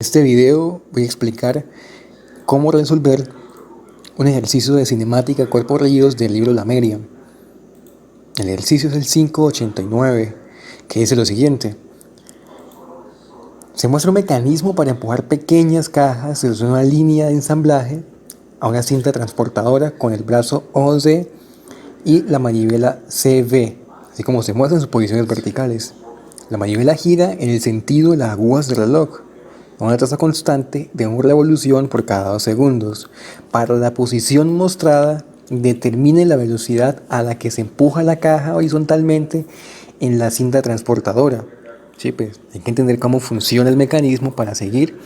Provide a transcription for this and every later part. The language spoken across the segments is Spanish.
En este video voy a explicar cómo resolver un ejercicio de cinemática cuerpos rígidos del libro La Meria. El ejercicio es el 589, que dice lo siguiente. Se muestra un mecanismo para empujar pequeñas cajas desde una línea de ensamblaje a una cinta transportadora con el brazo OD y la manivela CV, así como se muestra en sus posiciones verticales. La manivela gira en el sentido de las agujas del reloj, a una tasa constante de una revolución por cada 2 segundos. Para la posición mostrada, determine la velocidad a la que se empuja la caja horizontalmente en la cinta transportadora. Sí, pues hay que entender cómo funciona el mecanismo para seguir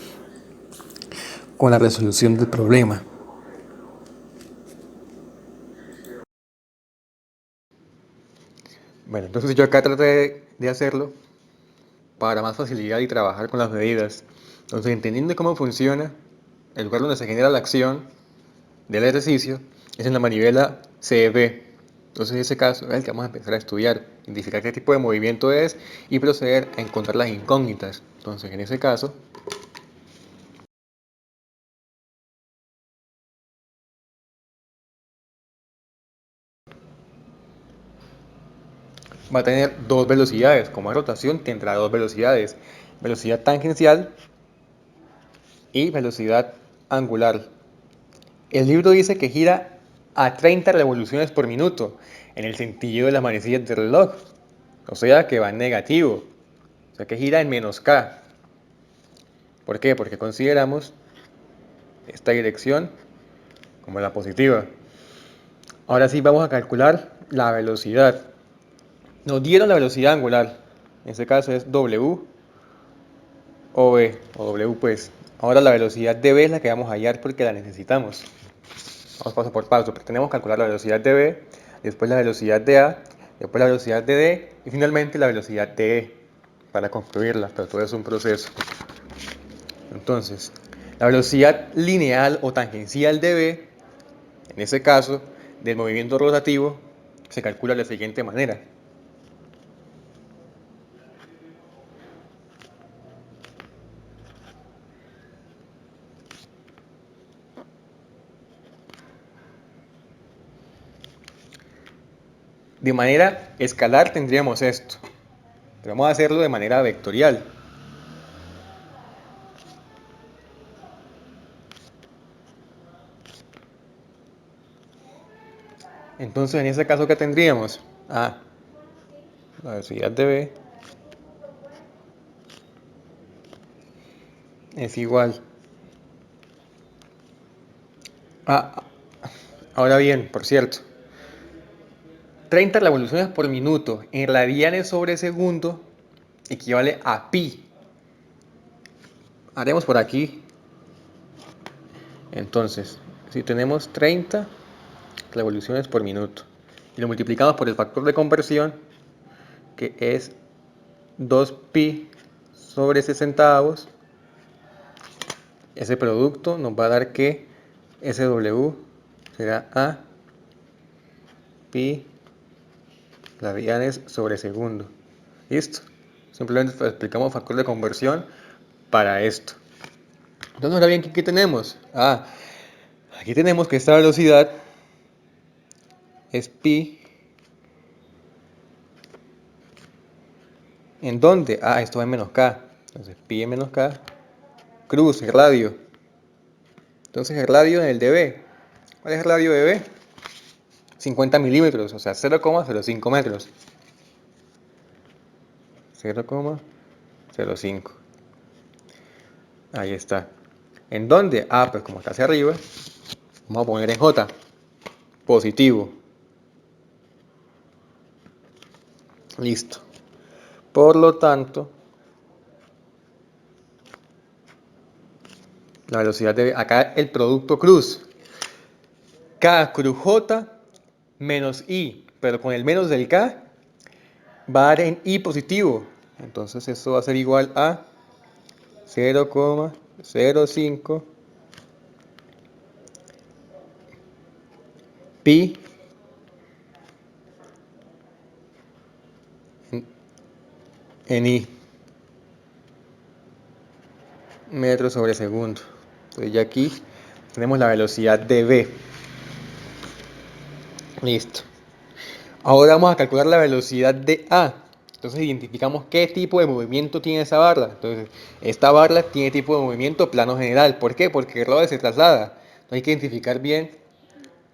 con la resolución del problema. Bueno, entonces yo acá traté de hacerlo para más facilidad y trabajar con las medidas. Entonces, entendiendo cómo funciona, el lugar donde se genera la acción del ejercicio es en la manivela CB. Entonces, en ese caso es el que vamos a empezar a estudiar, identificar qué tipo de movimiento es y proceder a encontrar las incógnitas. Entonces, en ese caso, va a tener dos velocidades. Como es rotación, tendrá dos velocidades: velocidad tangencial y velocidad angular. El libro dice que gira a 30 revoluciones por minuto, en el sentido de las manecillas del reloj, o sea que va en negativo, o sea que gira en menos K. ¿Por qué? Porque consideramos esta dirección como la positiva. Ahora sí vamos a calcular la velocidad. Nos dieron la velocidad angular, en este caso es W o V, o W pues. Ahora la velocidad de V es la que vamos a hallar porque la necesitamos. Vamos paso por paso. Tenemos que calcular la velocidad de V, después la velocidad de A, después la velocidad de D y finalmente la velocidad de E para construirla, pero todo es un proceso. Entonces, la velocidad lineal o tangencial de V, en ese caso, del movimiento rotativo, se calcula de la siguiente manera. De manera escalar tendríamos esto, pero vamos a hacerlo de manera vectorial. Entonces, en ese caso, ¿qué tendríamos? La velocidad de V es igual ahora bien, por cierto, 30 revoluciones por minuto en radianes sobre segundo equivale a pi. Haremos por aquí. Entonces, si tenemos 30 revoluciones por minuto y lo multiplicamos por el factor de conversión, que es 2pi sobre 60avos, ese producto nos va a dar que SW será a pi radianes sobre segundo. ¿Listo? Simplemente explicamos factor de conversión para esto. Entonces, ahora bien, ¿qué tenemos? Aquí tenemos que esta velocidad es pi. ¿En dónde? Esto va en menos k. Entonces, pi en menos k. Cruz, el radio. Entonces, el radio en el dB. ¿Cuál es el radio de B? 50 milímetros, o sea, 0,05 metros. 0,05. Ahí está. ¿En dónde? Pues como está hacia arriba, vamos a poner en J. Positivo. Listo. Por lo tanto, la velocidad de acá el producto cruz. K cruz J menos I, pero con el menos del K va a dar en I positivo. Entonces eso va a ser igual a 0,05 pi en I. metros sobre segundo. Entonces ya aquí tenemos la velocidad de v. Listo. Ahora vamos a calcular la velocidad de a. Entonces identificamos qué tipo de movimiento tiene esa barra. Entonces, esta barra tiene tipo de movimiento plano general. ¿Por qué? Porque el rover se traslada. Entonces hay que identificar bien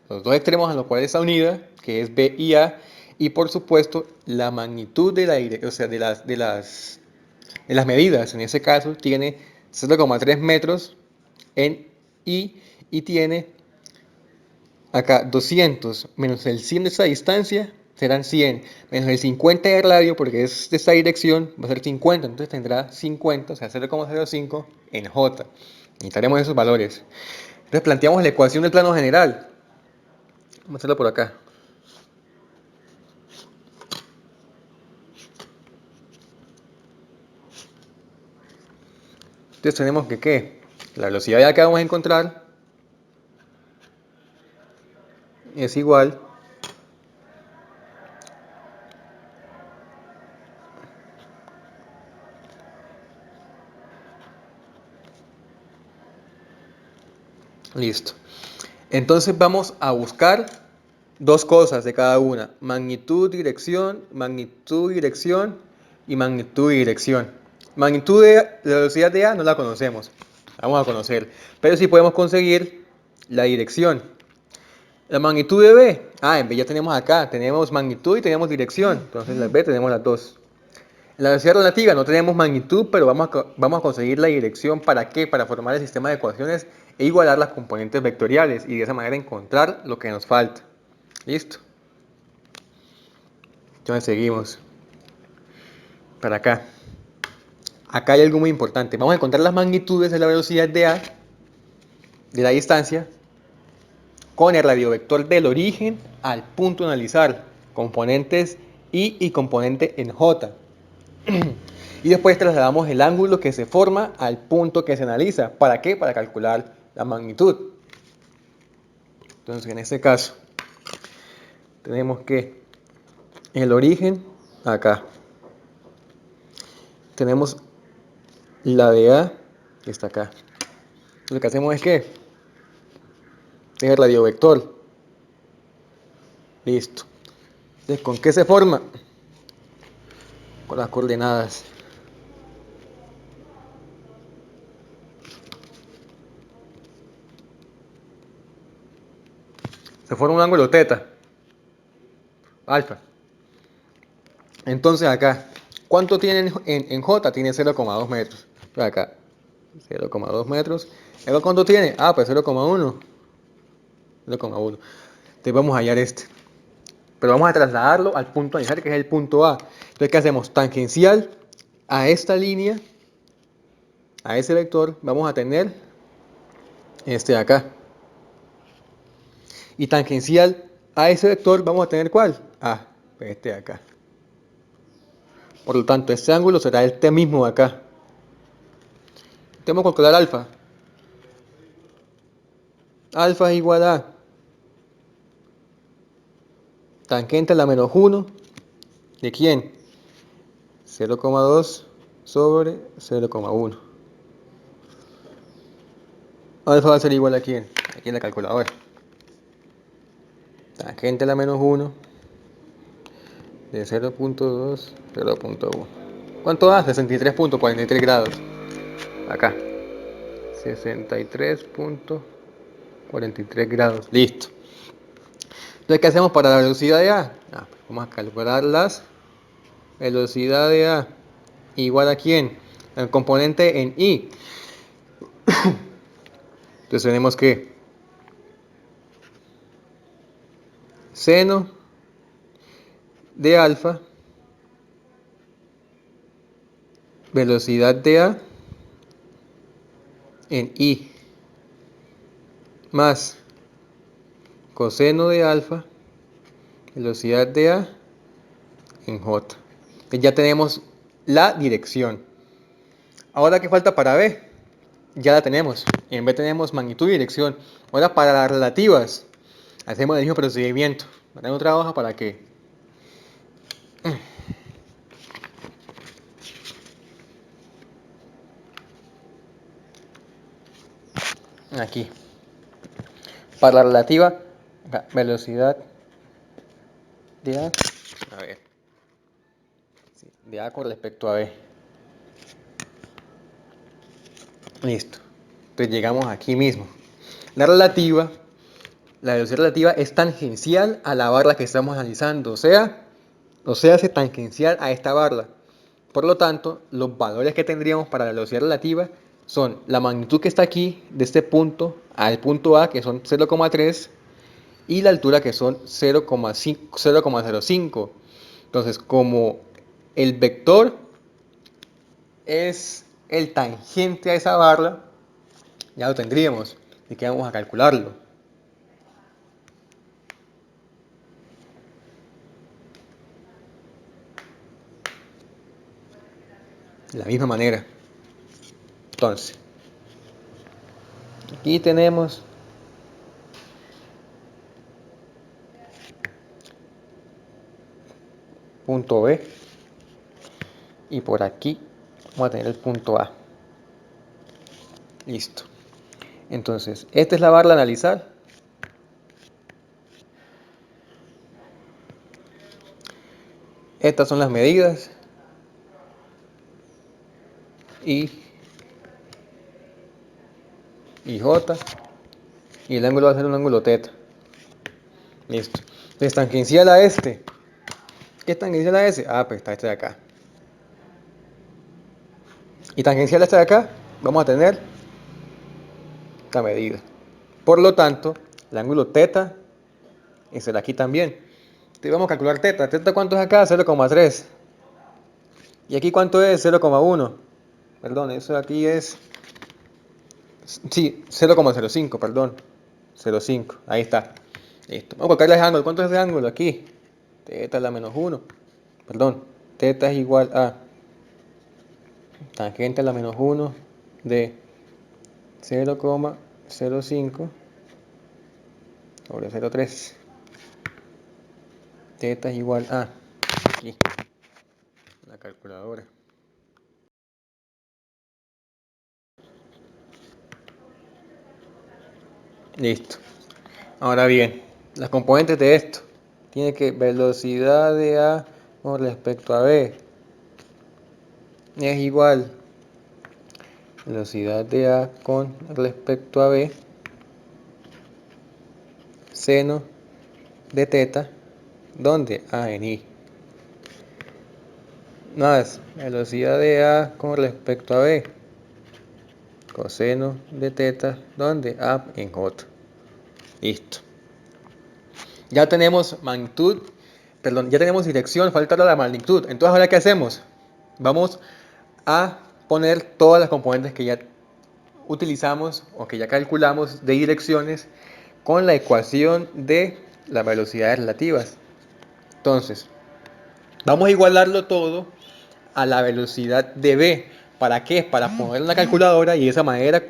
los dos extremos a los cuales está unida, que es B y A, y por supuesto la magnitud de la o sea, de las medidas. En ese caso tiene 0,3 metros en I y tiene acá 200 menos el 100 de esta distancia serán 100, menos el 50 de radio, porque es de esta dirección, va a ser 50, entonces tendrá 50, o sea 0,05 en J. Necesitaremos esos valores. Entonces planteamos la ecuación del plano general. Vamos a hacerlo por acá. Entonces tenemos que ¿qué? La velocidad ya que vamos a encontrar es igual listo. Entonces vamos a buscar dos cosas de cada una: magnitud, dirección y magnitud y dirección. Magnitud de la velocidad de A no la conocemos, la vamos a conocer, pero sí podemos conseguir la dirección. La magnitud de B, en B ya tenemos acá, tenemos magnitud y tenemos dirección, entonces la B tenemos las dos. En la velocidad relativa no tenemos magnitud, pero vamos a conseguir la dirección. ¿Para qué? Para formar el sistema de ecuaciones e igualar las componentes vectoriales y de esa manera encontrar lo que nos falta. ¿Listo? Entonces seguimos para acá. Acá hay algo muy importante. Vamos a encontrar las magnitudes de la velocidad de A, de la distancia, con el radiovector del origen al punto a analizar, componentes I y componente en J. Y después trasladamos el ángulo que se forma al punto que se analiza. ¿Para qué? Para calcular la magnitud. Entonces, en este caso, tenemos que el origen acá. Tenemos la de A, que está acá. Lo que hacemos es que es el radiovector. Listo. Entonces, ¿con qué se forma? Con las coordenadas. Se forma un ángulo teta, alfa. Entonces acá, ¿cuánto tiene en J? Tiene 0,2 metros. Entonces acá, 0,2 metros. ¿Pero cuánto tiene? Pues 0,1. 0,1. Entonces vamos a hallar este. Pero vamos a trasladarlo al punto a analizar, que es el punto A. Entonces, ¿qué hacemos? Tangencial a esta línea, a ese vector, vamos a tener este de acá. Y tangencial a ese vector, vamos a tener ¿cuál? Este de acá. Por lo tanto, este ángulo será este mismo de acá. Tenemos que calcular alfa. Alfa es igual a tangente a la menos 1. ¿De quién? 0,2 sobre 0,1. Alfa va a ser igual a quién? Aquí en la calculadora. Tangente a la menos 1 de 0,2, 0,1. ¿Cuánto da? 63,43 grados. Acá. 63,43 grados. Listo. Entonces, ¿qué hacemos para la velocidad de A? Vamos a calcular las velocidad de A. ¿Igual a quién? El componente en I. Entonces tenemos que seno de alfa, velocidad de A en I, más coseno de alfa, velocidad de A en J. Entonces ya tenemos la dirección. Ahora, ¿qué falta para B? Ya la tenemos. En B tenemos magnitud y dirección. Ahora, para las relativas, hacemos el mismo procedimiento. Tengo otra hoja para que aquí. Para la relativa velocidad de A ver, de A con respecto a B. Listo. Entonces llegamos aquí mismo. La velocidad relativa es tangencial a la barra que estamos analizando, o sea, es tangencial a esta barra. Por lo tanto, los valores que tendríamos para la velocidad relativa son la magnitud que está aquí, de este punto al punto A, que son 0,3, y la altura, que son 0,05. Entonces, como el vector es el tangente a esa barra, ya lo tendríamos. ¿Y que vamos a calcularlo? De la misma manera. Entonces, aquí tenemos punto B y por aquí vamos a tener el punto A. Listo. Entonces, esta es la barra a analizar. Estas son las medidas. Y J. Y el ángulo va a ser un ángulo θ. Listo. Entonces, tangencial a este. ¿Qué es tangencial a ese? Ah, pues está este de acá. Y tangencial a este de acá, vamos a tener esta medida. Por lo tanto, el ángulo θ es el aquí también. Entonces vamos a calcular θ. ¿Θ cuánto es acá? 0,3. ¿Y aquí cuánto es? 0,1. Perdón, eso aquí es... Sí, 0,05, perdón. 0,5. Ahí está. Listo. Vamos a colocarle el ángulo. ¿Cuánto es ese ángulo? Aquí. θ es la menos 1. Perdón. θ es igual a tangente a la menos 1 de 0,05 sobre 0,3. θ es igual a... Aquí. La calculadora. Listo. Ahora bien, las componentes de esto. Tiene que velocidad de A con respecto a B es igual velocidad de A con respecto a B seno de θ, donde A en I. Más velocidad de A con respecto a B coseno de θ, donde A en J. Listo. Ya tenemos magnitud, perdón, ya tenemos dirección, falta la magnitud. Entonces, ¿ahora qué hacemos? Vamos a poner todas las componentes que ya utilizamos o que ya calculamos de direcciones con la ecuación de las velocidades relativas. Entonces, vamos a igualarlo todo a la velocidad de B. ¿Para qué? Para poner en la calculadora y de esa manera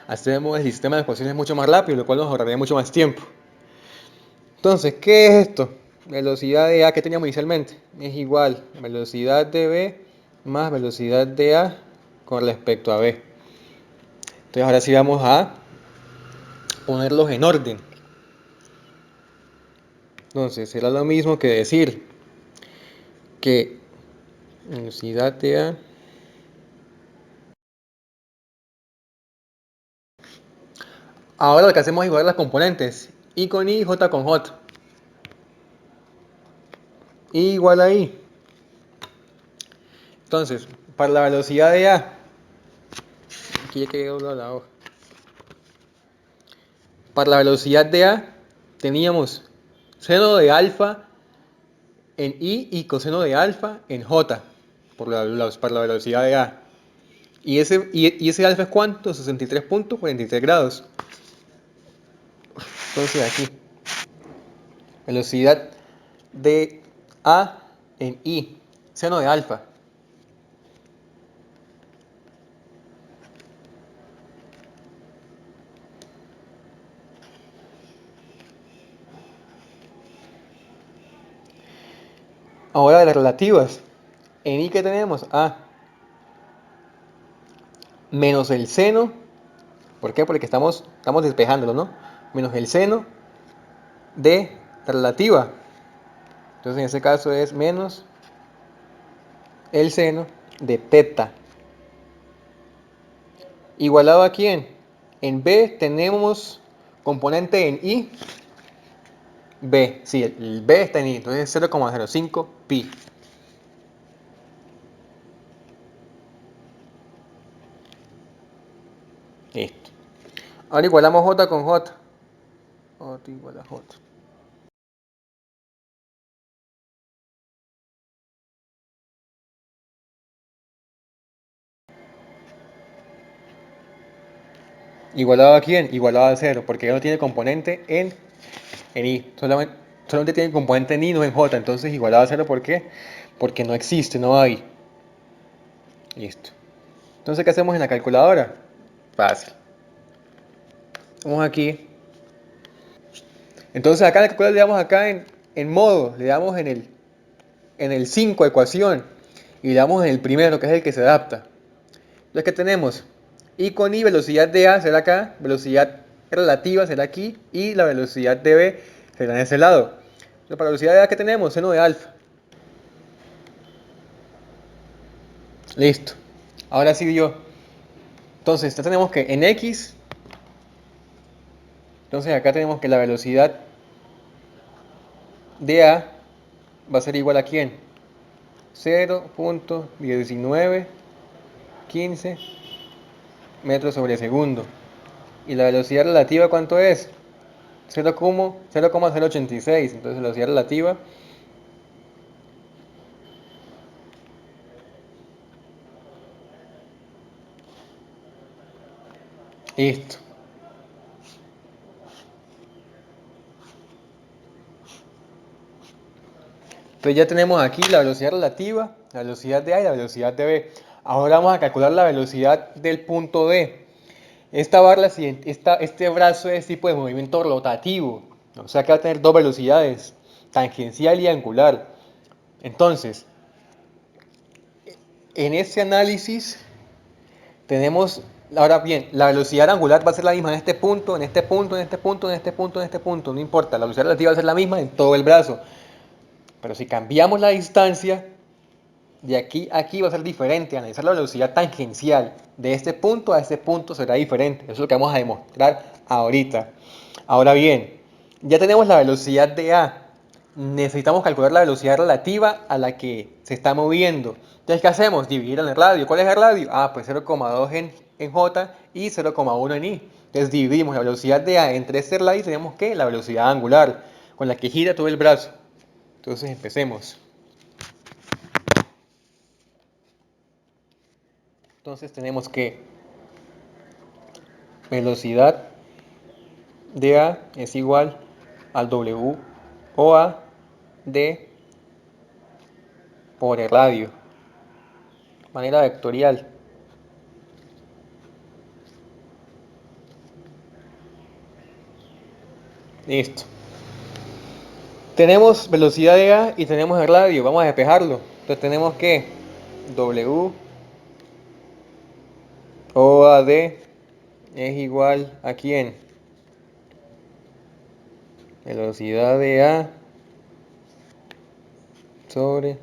hacemos el sistema de ecuaciones mucho más rápido, lo cual nos ahorraría mucho más tiempo. Entonces, ¿qué es esto? Velocidad de A que teníamos inicialmente es igual a velocidad de B más velocidad de A con respecto a B. Entonces ahora sí vamos a ponerlos en orden. Entonces será lo mismo que decir que velocidad de A ahora lo que hacemos es igualar las componentes I con I, J con J. I igual a I. Entonces, para la velocidad de A, aquí ya quedó la hoja. Para la velocidad de A teníamos seno de alfa en I y coseno de alfa en J para la velocidad de A. ¿Y ese alfa es cuánto? 63.43 grados. Entonces aquí, velocidad de A en I, seno de alfa. Ahora de las relativas. En I, ¿qué tenemos? A menos el seno ¿Por qué? Porque estamos despejándolo, ¿no? Menos el seno de relativa. Entonces en este caso es menos el seno de teta. ¿Igualado a quién? En B tenemos componente en I. B, sí, el B está en I, entonces 0,05 pi. Listo. Ahora igualamos J con J. J igual a J. ¿Igualado a quién? Igualado a 0, porque ya no tiene componente en I. Solamente tiene componente en I, no en J. Entonces igualado a 0, ¿por qué? Porque no existe, no hay. Listo. Entonces, ¿qué hacemos en la calculadora? Fácil. Vamos aquí. Entonces acá en la calculadora le damos acá en modo, le damos en el 5 ecuación y le damos en el primero, que es el que se adapta. Entonces, ¿qué tenemos? I con I, velocidad de A será acá, velocidad relativa será aquí y la velocidad de B será en ese lado. Entonces, para la velocidad de A, ¿qué tenemos? Seno de alfa. Listo. Ahora sí dio. Entonces, ya tenemos que en X, entonces acá tenemos que la velocidad de A va a ser igual a quién? 0.1915 metros sobre segundo. ¿Y la velocidad relativa cuánto es? 0,086. Entonces la velocidad relativa, listo. Entonces ya tenemos aquí la velocidad relativa, la velocidad de A y la velocidad de B. Ahora vamos a calcular la velocidad del punto D. Esta barra, este brazo es tipo de movimiento rotativo, o sea que va a tener dos velocidades, tangencial y angular. Entonces, en este análisis tenemos, ahora bien, la velocidad angular va a ser la misma en este punto, en este punto, en este punto, en este punto, en este punto, no importa, la velocidad relativa va a ser la misma en todo el brazo. Pero si cambiamos la distancia, de aquí a aquí va a ser diferente. Analizar la velocidad tangencial de este punto a este punto será diferente. Eso es lo que vamos a demostrar ahorita. Ahora bien, ya tenemos la velocidad de A. Necesitamos calcular la velocidad relativa a la que se está moviendo. Entonces, ¿qué hacemos? Dividir en el radio. ¿Cuál es el radio? Ah, pues 0,2 en J y 0,1 en I. Entonces dividimos la velocidad de A entre este radio y tenemos que la velocidad angular con la que gira todo el brazo. Entonces empecemos. Entonces tenemos que velocidad de A es igual al W o A de por el radio. Manera vectorial. Listo. Tenemos velocidad de A y tenemos el radio. Vamos a despejarlo. Entonces tenemos que W o A de es igual a quién? Velocidad de A sobre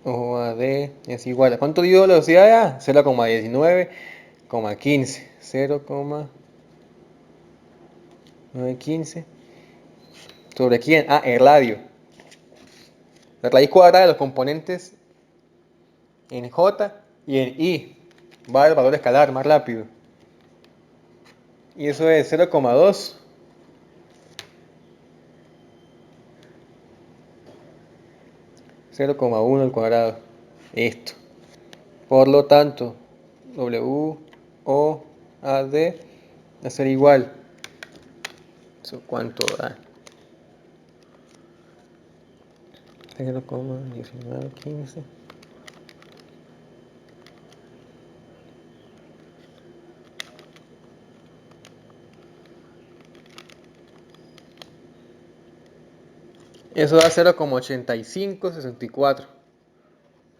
OAD es igual a ¿cuánto dio la velocidad de A? 0,19,15 0,915 ¿sobre quién? Ah, el radio. La raíz cuadrada de los componentes en J y en I va al valor escalar más rápido. Y eso es 0,2 0,1 al cuadrado. Esto. Por lo tanto, W O A D va a ser igual. ¿Eso cuánto da? 0,1915. Eso da 0,8564.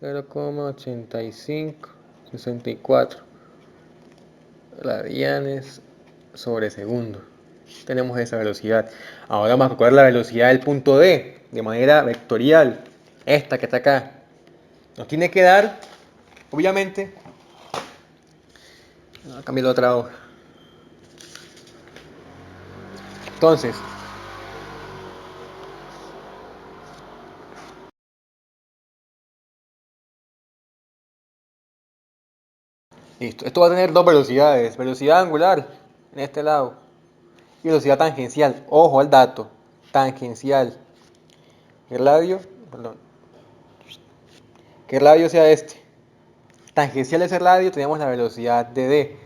0,8564 radianes sobre segundo. Tenemos esa velocidad. Ahora vamos a calcular la velocidad del punto D de manera vectorial. Esta que está acá. Nos tiene que dar, obviamente, voy a cambiar la otra hoja. Entonces, listo. Esto va a tener dos velocidades. Velocidad angular en este lado y velocidad tangencial. Ojo al dato. Tangencial. El radio, perdón. Que el radio sea este. Tangencial a ese radio tenemos la velocidad de D.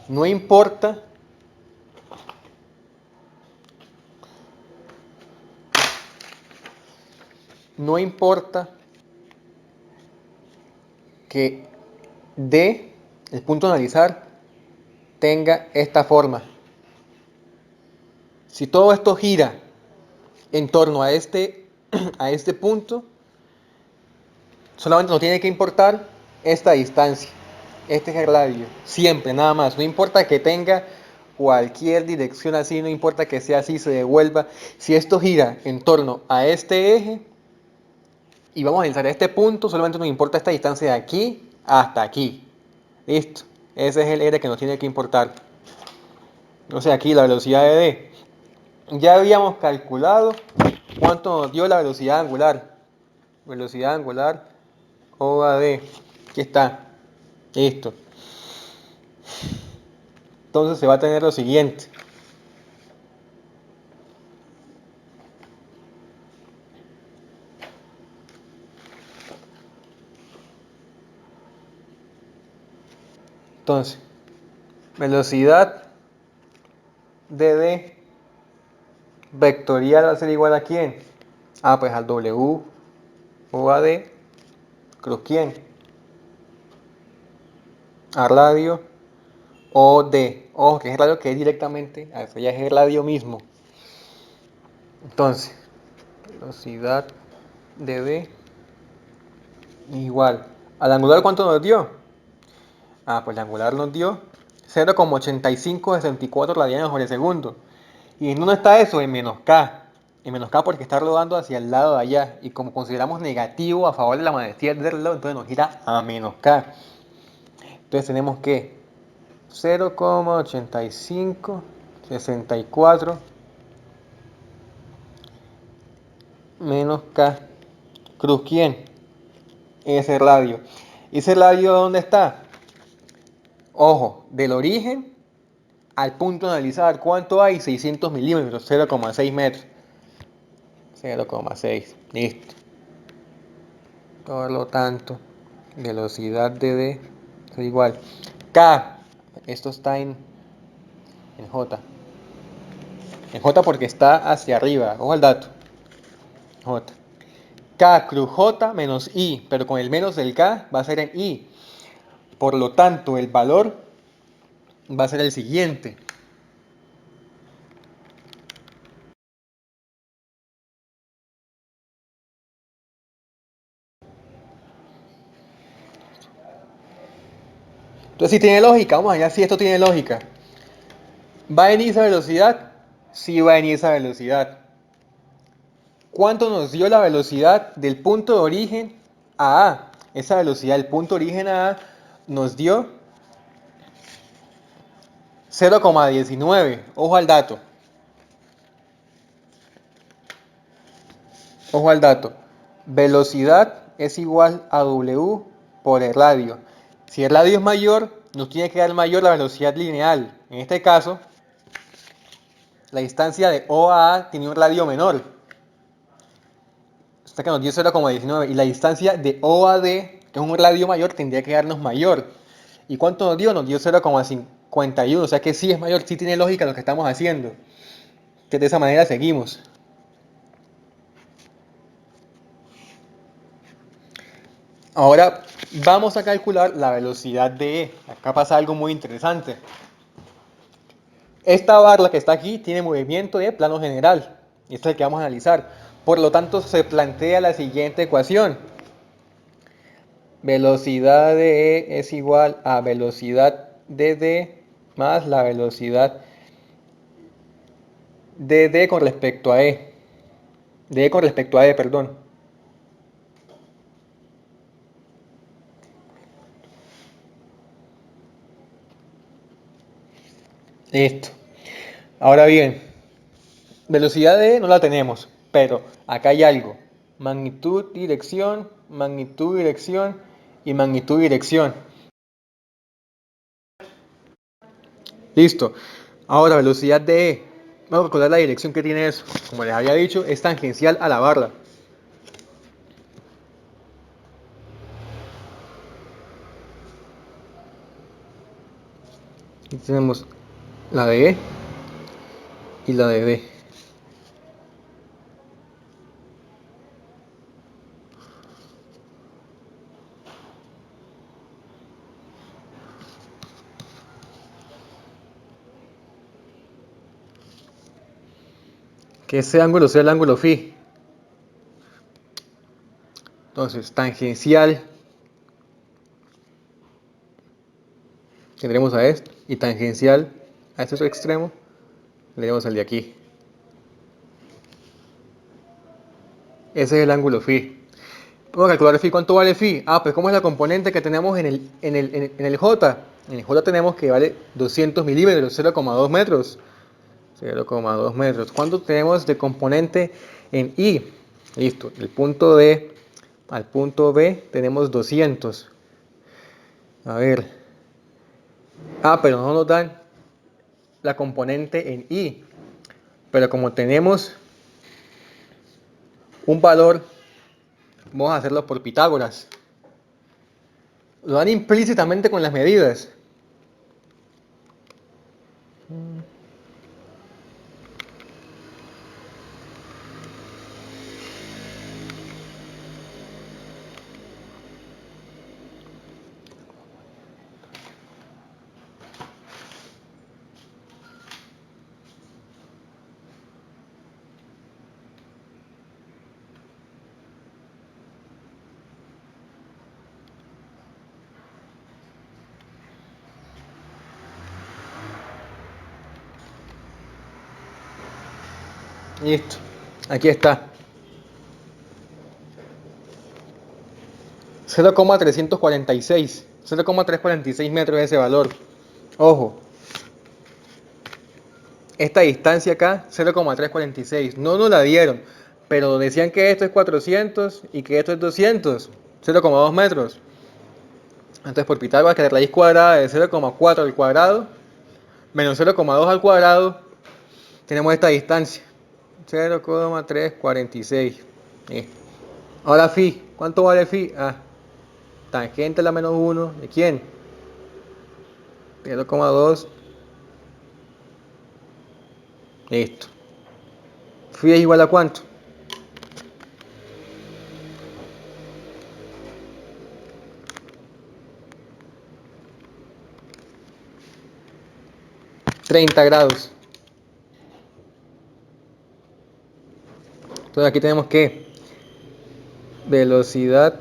No importa que D, el punto a analizar, tenga esta forma. Si todo esto gira en torno a este punto, solamente nos tiene que importar esta distancia. Este es el radio, siempre, nada más. No importa que tenga cualquier dirección así, no importa que sea así, se devuelva. Si esto gira en torno a este eje y vamos a analizar este punto, solamente nos importa esta distancia de aquí hasta aquí. Listo, ese es el R que nos tiene que importar. O sea, aquí la velocidad de D. Ya habíamos calculado cuánto nos dio la velocidad angular. Velocidad angular O a D. Aquí está. Listo. Entonces se va a tener lo siguiente. Entonces, velocidad de D vectorial va a ser igual a ¿quién? Ah, pues al W O a D cruz ¿quién? A radio O D. Ojo, que es el radio que es directamente, eso ya es el radio mismo. Entonces, velocidad de D igual. ¿Al angular cuánto nos dio? Ah, pues el angular nos dio 0,8564 radianes sobre segundo. ¿Y en dónde está eso? En menos K. En menos K porque está rodando hacia el lado de allá. Y como consideramos negativo a favor de la manecilla del reloj, entonces nos gira a menos K. Entonces tenemos que 0,8564 menos K. Cruz ¿quién? Ese radio. ¿Y ese radio dónde está? Ojo, del origen al punto de analizar. ¿Cuánto hay? 600 milímetros, 0,6 metros. 0,6. Listo. Por lo tanto, velocidad de D es igual. K. Esto está en J. En J porque está hacia arriba. Ojo al dato. J. K cruz J menos I. Pero con el menos del K va a ser en I. Por lo tanto, el valor va a ser el siguiente. Entonces, si tiene lógica, vamos allá, si esto tiene lógica. ¿Va a venir esa velocidad? Sí va a venir esa velocidad. ¿Cuánto nos dio la velocidad del punto de origen a A? Esa velocidad del punto de origen a A nos dio 0,19. Ojo al dato. Ojo al dato. Velocidad es igual a W por el radio. Si el radio es mayor, nos tiene que dar mayor la velocidad lineal. En este caso, la distancia de O a A tiene un radio menor. Esta que nos dio 0,19. Y la distancia de O a D, que es un radio mayor, tendría que darnos mayor. ¿Y cuánto nos dio? Nos dio 0,51. O sea que sí es mayor, sí tiene lógica lo que estamos haciendo. Que de esa manera seguimos. Ahora vamos a calcular la velocidad de E. Acá pasa algo muy interesante. Esta barra que está aquí tiene movimiento de plano general. Y este es el que vamos a analizar. Por lo tanto, se plantea la siguiente ecuación. Velocidad de E es igual a velocidad de D más la velocidad de D con respecto a E. De E con respecto a E, perdón. Listo. Ahora bien, velocidad de E no la tenemos, pero acá hay algo. Magnitud, dirección y magnitud, dirección. Listo. Ahora, velocidad de E. Vamos a recordar la dirección que tiene eso. Como les había dicho, es tangencial a la barra. Aquí tenemos la de E y la de D. Que ese ángulo sea el ángulo phi. Entonces, tangencial tendremos a esto y tangencial a este otro extremo tendremos el de aquí. Ese es el ángulo phi. Vamos a calcular phi. ¿Cuánto vale phi? Ah, pues ¿cómo es la componente que tenemos en el J? En el J tenemos que vale 200 milímetros, 0,2 metros. 0,2 metros. ¿Cuánto tenemos de componente en I? Listo. El punto D al punto B tenemos 200. A ver. Ah, pero no nos dan la componente en I. Pero como tenemos un valor, vamos a hacerlo por Pitágoras. Lo dan implícitamente con las medidas. Listo. Aquí está. 0,346. 0,346 metros de ese valor. Ojo. Esta distancia acá, 0,346. No nos la dieron. Pero decían que esto es 400 y que esto es 200. 0,2 metros. Entonces por Pitágoras que la raíz cuadrada de 0,4 al cuadrado menos 0,2 al cuadrado tenemos esta distancia. 0,346. Ahora phi. ¿Cuánto vale phi? Ah, tangente a la menos 1. ¿De quién? 0,2. Listo. Phi es igual a ¿cuánto? 30 grados. Entonces aquí tenemos que velocidad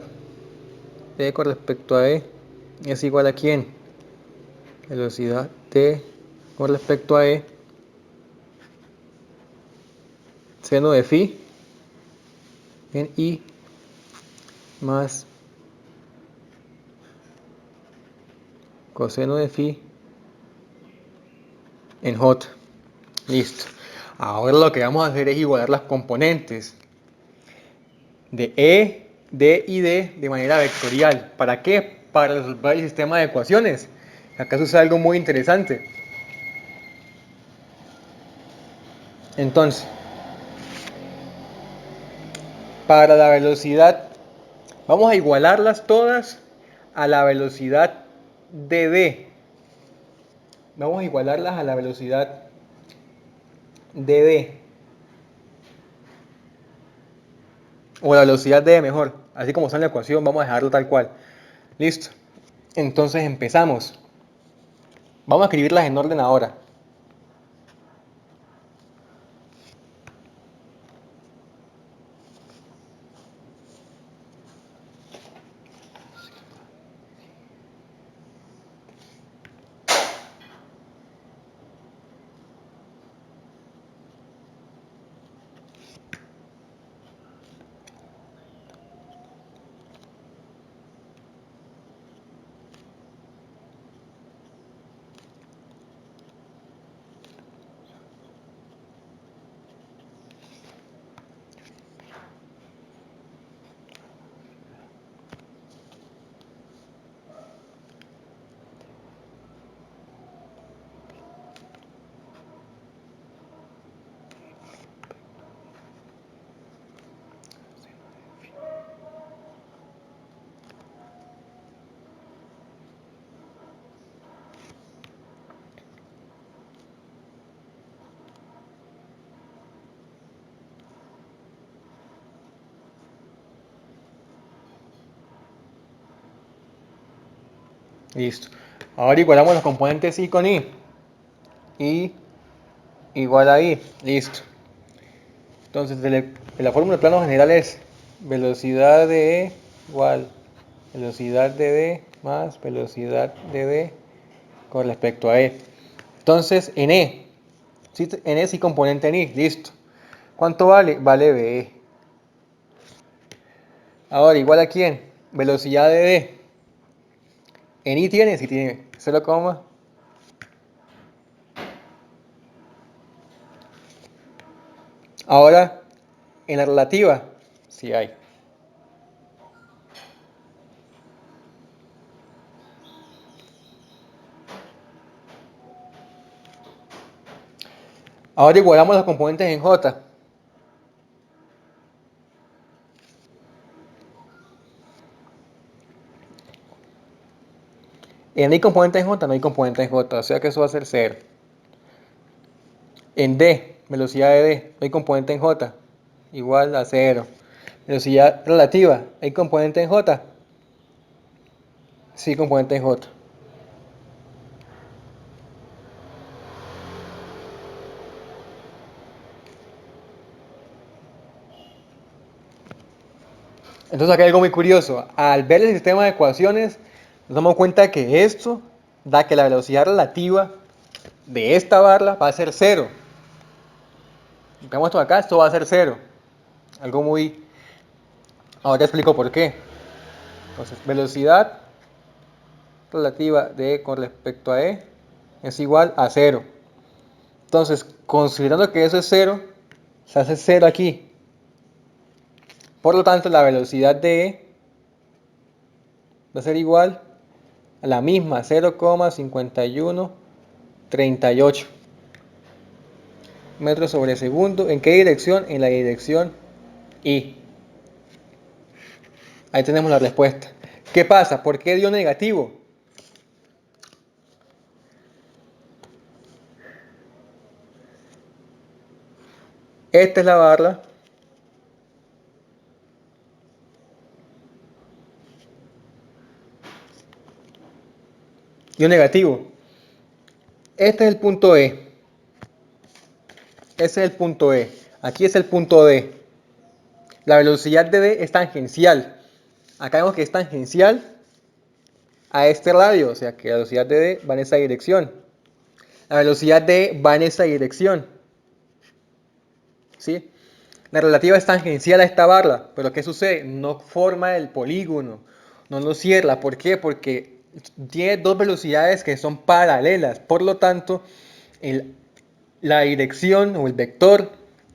T con respecto a E es igual a ¿quién? Velocidad T con respecto a E, seno de phi en I más coseno de phi en J. Listo. Ahora lo que vamos a hacer es igualar las componentes de E, D y D de manera vectorial. ¿Para qué? Para resolver el sistema de ecuaciones. Acá sucede algo muy interesante. Entonces, para la velocidad, vamos a igualarlas todas a la velocidad de D. Vamos a igualarlas a la velocidad de D. O la velocidad de D mejor. Así como está en la ecuación, vamos a dejarlo tal cual. Listo. Entonces empezamos. Vamos a escribirlas en orden ahora. Listo. Ahora igualamos los componentes I con I. I igual a I. Listo. Entonces, de la fórmula de plano general es velocidad de E igual velocidad de D más velocidad de D con respecto a E. Entonces, en E, en E sí componente en I, listo. ¿Cuánto vale? Vale BE. Ahora, igual a quién? Velocidad de D. En I tiene, sí tiene 0, ahora, en la relativa, sí hay. Ahora igualamos los componentes en J. En I componente en J, no hay componente en J, o sea que eso va a ser 0. En D, velocidad de D, no hay componente en J, igual a 0. Velocidad relativa, ¿hay componente en J? Sí, componente en J. Entonces acá hay algo muy curioso. Al ver el sistema de ecuaciones, nos damos cuenta que esto da que la velocidad relativa de esta barra va a ser 0. Vemos esto acá, esto va a ser 0. Algo muy... Ahora explico por qué. Entonces, velocidad relativa de E con respecto a E es igual a 0. Entonces, considerando que eso es 0, se hace 0 aquí. Por lo tanto, la velocidad de E va a ser igual a la misma 0,5138 metros sobre segundo. ¿En qué dirección? En la dirección I. Ahí tenemos la respuesta. ¿Qué pasa? ¿Por qué dio negativo? Esta es la barra. Dio negativo. Este es el punto E. Ese es el punto E. Aquí es el punto D. La velocidad de D es tangencial. Acá vemos que es tangencial a este radio, o sea que la velocidad de D va en esa dirección. La velocidad de E va en esa dirección. ¿Sí? La relativa es tangencial a esta barra, pero ¿qué sucede? No forma el polígono, no lo cierra. ¿Por qué? Porque tiene dos velocidades que son paralelas. Por lo tanto, la dirección o el vector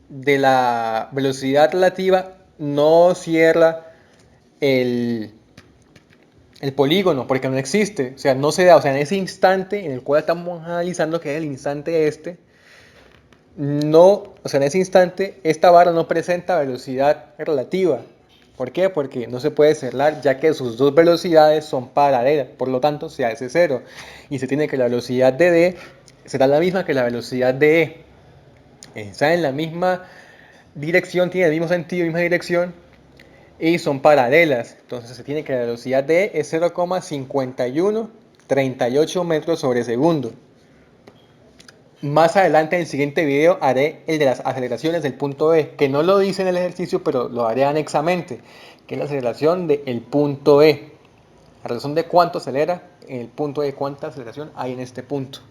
de la velocidad relativa no cierra el, el polígono, porque no existe. O sea, no se da. O sea, en ese instante en el cual estamos analizando, que es el instante este, no, o sea, en ese instante esta barra no presenta velocidad relativa. ¿Por qué? Porque no se puede cerrar ya que sus dos velocidades son paralelas, por lo tanto se hace 0 y se tiene que la velocidad de D será la misma que la velocidad de E. Está en la misma dirección, tiene el mismo sentido, misma dirección y son paralelas. Entonces se tiene que la velocidad de E es 0,5138 metros sobre segundo. Más adelante en el siguiente video haré el de las aceleraciones del punto E, que no lo dice en el ejercicio, pero lo haré anexamente, que es la aceleración del punto E. La razón de cuánto acelera en el punto E, cuánta aceleración hay en este punto.